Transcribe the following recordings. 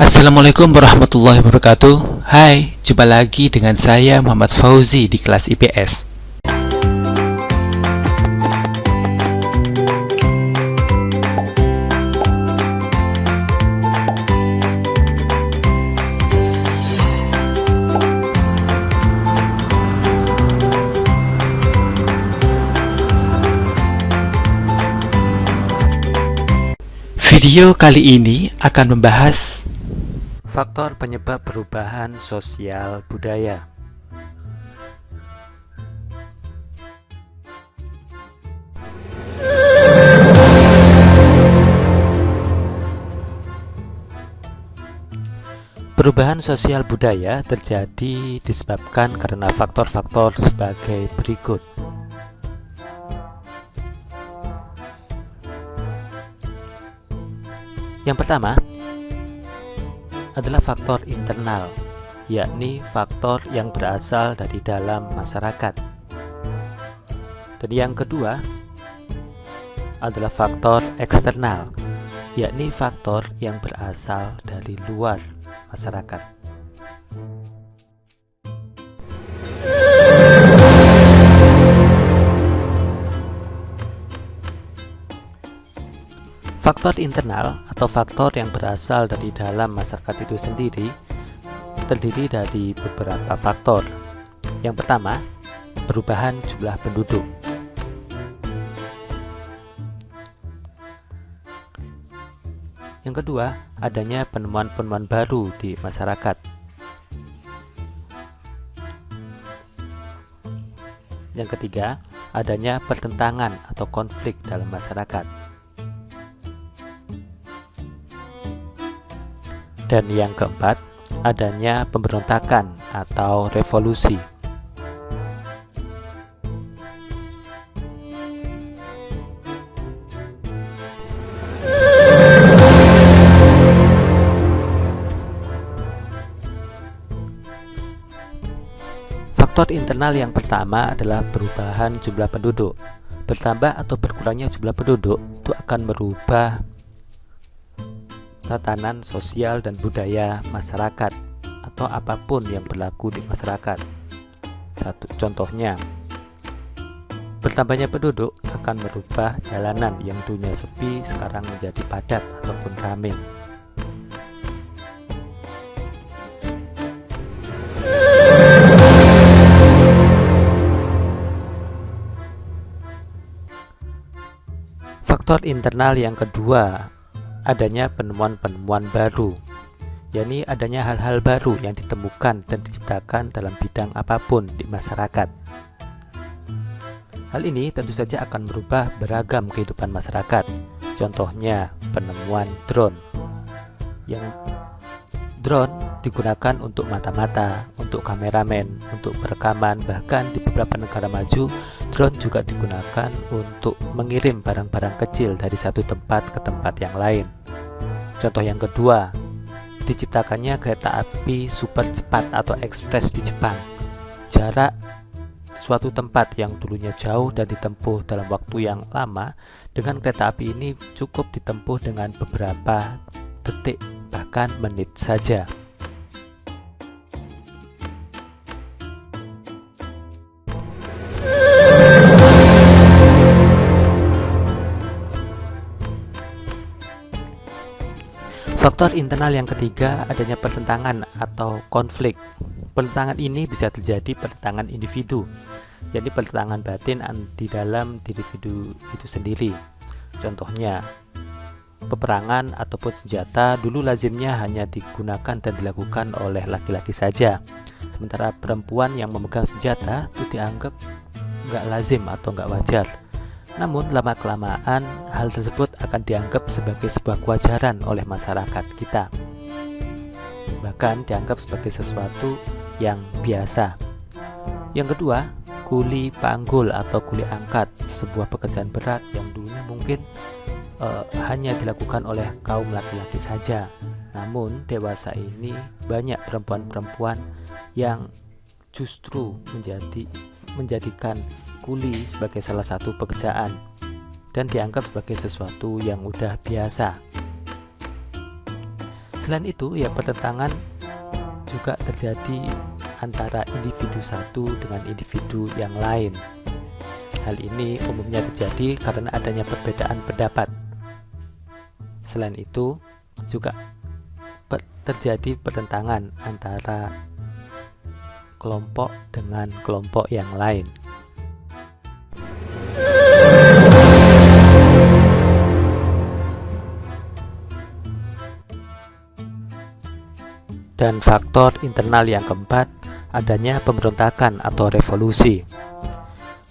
Assalamualaikum warahmatullahi wabarakatuh. Hai, jumpa lagi dengan saya Muhammad Fauzi di kelas IPS. Video kali ini akan membahas faktor penyebab perubahan sosial budaya. Perubahan sosial budaya terjadi disebabkan karena faktor-faktor sebagai berikut. Yang pertama adalah faktor internal, yakni faktor yang berasal dari dalam masyarakat. Dan yang kedua adalah faktor eksternal, yakni faktor yang berasal dari luar masyarakat. Faktor internal atau faktor yang berasal dari dalam masyarakat itu sendiri terdiri dari beberapa faktor. Yang pertama, perubahan jumlah penduduk. Yang kedua, adanya penemuan-penemuan baru di masyarakat. Yang ketiga, adanya pertentangan atau konflik dalam masyarakat. Dan yang keempat, adanya pemberontakan atau revolusi. Faktor internal yang pertama adalah perubahan jumlah penduduk. Bertambah atau berkurangnya jumlah penduduk itu akan merubah tatanan sosial dan budaya masyarakat atau apapun yang berlaku di masyarakat. Contohnya, bertambahnya penduduk akan merubah jalanan yang dulunya sepi sekarang menjadi padat ataupun ramai. Faktor internal yang kedua, adanya penemuan-penemuan baru, yakni adanya hal-hal baru yang ditemukan dan diciptakan dalam bidang apapun di masyarakat. Hal ini tentu saja akan merubah beragam kehidupan masyarakat. Contohnya, penemuan drone. Yang drone digunakan untuk mata-mata, untuk kameramen, untuk perekaman, bahkan di beberapa negara maju, drone juga digunakan untuk mengirim barang-barang kecil dari satu tempat ke tempat yang lain. Contoh yang kedua, diciptakannya kereta api super cepat atau ekspres di Jepang. Jarak suatu tempat yang dulunya jauh dan ditempuh dalam waktu yang lama, dengan kereta api ini cukup ditempuh dengan beberapa detik, bahkan menit saja. Faktor internal yang ketiga, adanya pertentangan atau konflik. Pertentangan ini bisa terjadi pertentangan individu, yakni pertentangan batin di dalam individu itu sendiri. Contohnya, peperangan ataupun senjata dulu lazimnya hanya digunakan dan dilakukan oleh laki-laki saja, sementara perempuan yang memegang senjata itu dianggap nggak lazim atau nggak wajar. Namun lama-kelamaan hal tersebut akan dianggap sebagai sebuah kewajaran oleh masyarakat kita, bahkan dianggap sebagai sesuatu yang biasa. Yang kedua, kuli panggul atau kuli angkat, sebuah pekerjaan berat yang dulunya mungkin hanya dilakukan oleh kaum laki-laki saja. Namun dewasa ini banyak perempuan-perempuan yang justru menjadikan kuli sebagai salah satu pekerjaan dan dianggap sebagai sesuatu yang udah biasa. Selain itu, ya pertentangan juga terjadi antara individu satu dengan individu yang lain. Hal ini umumnya terjadi karena adanya perbedaan pendapat. Selain itu, juga terjadi pertentangan antara kelompok dengan kelompok yang lain. Dan faktor internal yang keempat, adanya pemberontakan atau revolusi.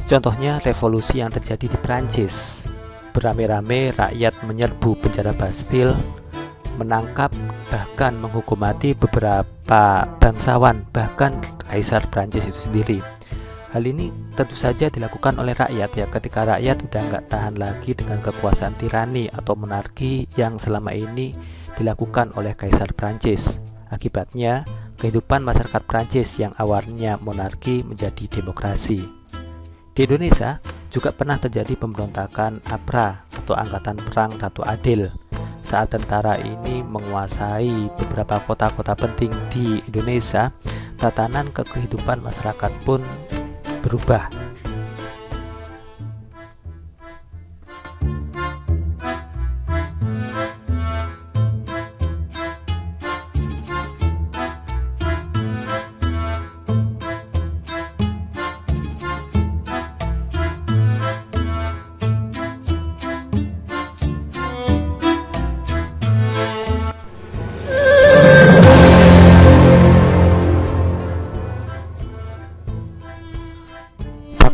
Contohnya revolusi yang terjadi di Prancis. Beramai-ramai rakyat menyerbu penjara Bastille, menangkap bahkan menghukum mati beberapa bangsawan, bahkan Kaisar Prancis itu sendiri. Hal ini tentu saja dilakukan oleh rakyat ya, ketika rakyat udah nggak tahan lagi dengan kekuasaan tirani atau monarki yang selama ini dilakukan oleh Kaisar Prancis. Akibatnya, kehidupan masyarakat Prancis yang awalnya monarki menjadi demokrasi. Di Indonesia juga pernah terjadi pemberontakan APRA atau Angkatan Perang Ratu Adil. Saat tentara ini menguasai beberapa kota-kota penting di Indonesia, tatanan kehidupan masyarakat pun berubah.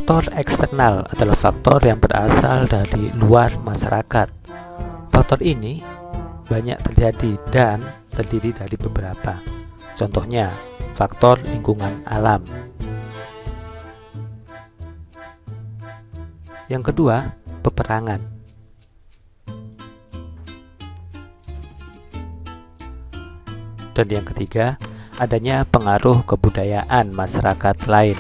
Faktor eksternal adalah faktor yang berasal dari luar masyarakat. Faktor ini banyak terjadi dan terdiri dari beberapa. Contohnya, faktor lingkungan alam. Yang kedua, peperangan. Dan yang ketiga, adanya pengaruh kebudayaan masyarakat lain.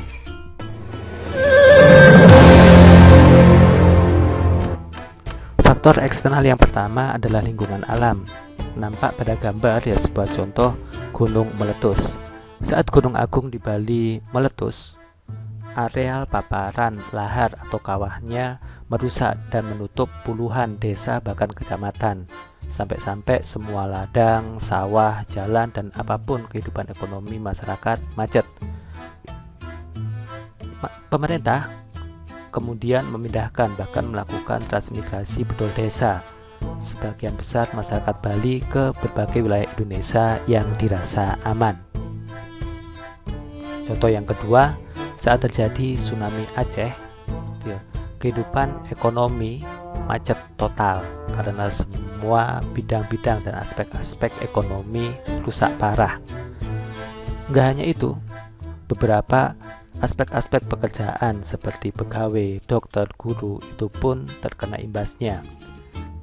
Faktor eksternal yang pertama adalah lingkungan alam. Nampak pada gambar ya sebuah contoh gunung meletus. Saat Gunung Agung di Bali meletus, areal paparan lahar atau kawahnya merusak dan menutup puluhan desa bahkan kecamatan. Sampai-sampai semua ladang, sawah, jalan, dan apapun kehidupan ekonomi masyarakat macet. Pemerintah kemudian memindahkan bahkan melakukan transmigrasi bedol desa sebagian besar masyarakat Bali ke berbagai wilayah Indonesia yang dirasa aman. Contoh yang kedua, saat terjadi tsunami Aceh, kehidupan ekonomi macet total karena semua bidang-bidang dan aspek-aspek ekonomi rusak parah. Nggak hanya itu, beberapa aspek-aspek pekerjaan seperti pegawai, dokter, guru itu pun terkena imbasnya.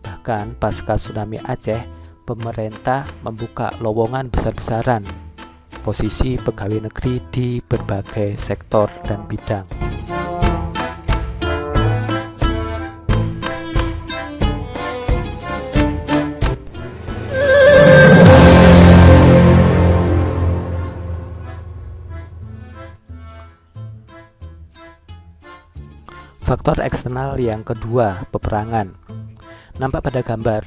Bahkan pasca tsunami Aceh, pemerintah membuka lowongan besar-besaran posisi pegawai negeri di berbagai sektor dan bidang. Faktor eksternal yang kedua, peperangan. Nampak pada gambar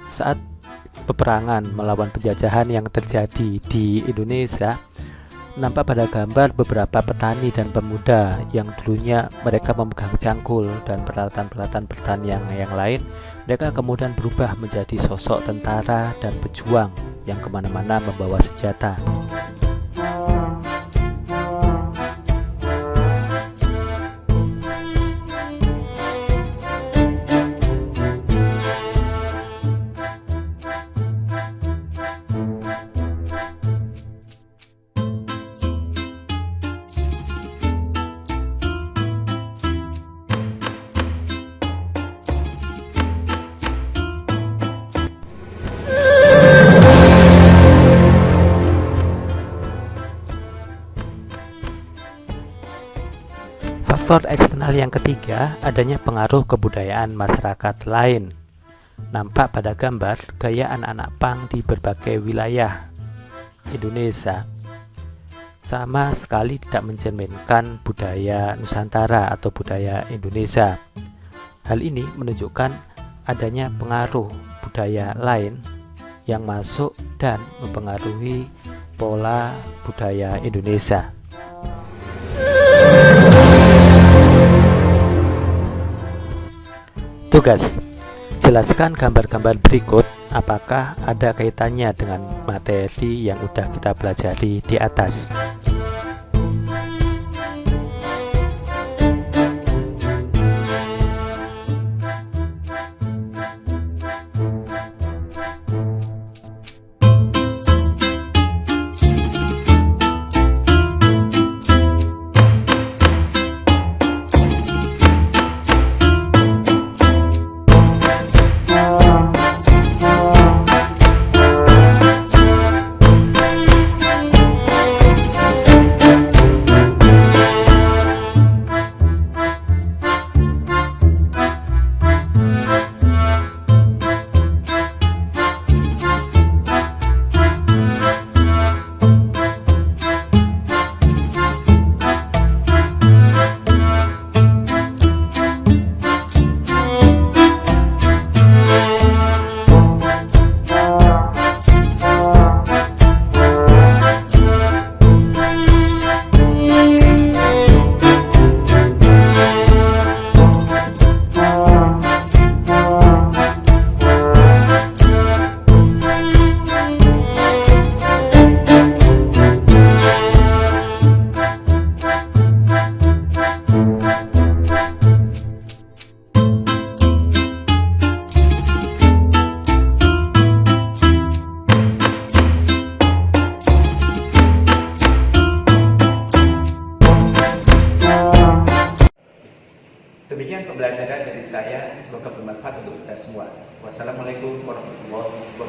saat peperangan melawan penjajahan yang terjadi di Indonesia, nampak pada gambar beberapa petani dan pemuda yang dulunya mereka memegang cangkul dan peralatan-peralatan pertanian yang lain. Mereka kemudian berubah menjadi sosok tentara dan pejuang yang kemana-mana membawa senjata. Faktor eksternal yang ketiga, adanya pengaruh kebudayaan masyarakat lain. Nampak pada gambar gaya anak-anak punk di berbagai wilayah Indonesia sama sekali tidak mencerminkan budaya Nusantara atau budaya Indonesia. Hal ini menunjukkan adanya pengaruh budaya lain yang masuk dan mempengaruhi pola budaya Indonesia. Tugas: jelaskan gambar-gambar berikut apakah ada kaitannya dengan materi yang sudah kita pelajari di atas. Demikian pembelajaran dari saya, semoga bermanfaat untuk kita semua. Wassalamualaikum warahmatullahi wabarakatuh.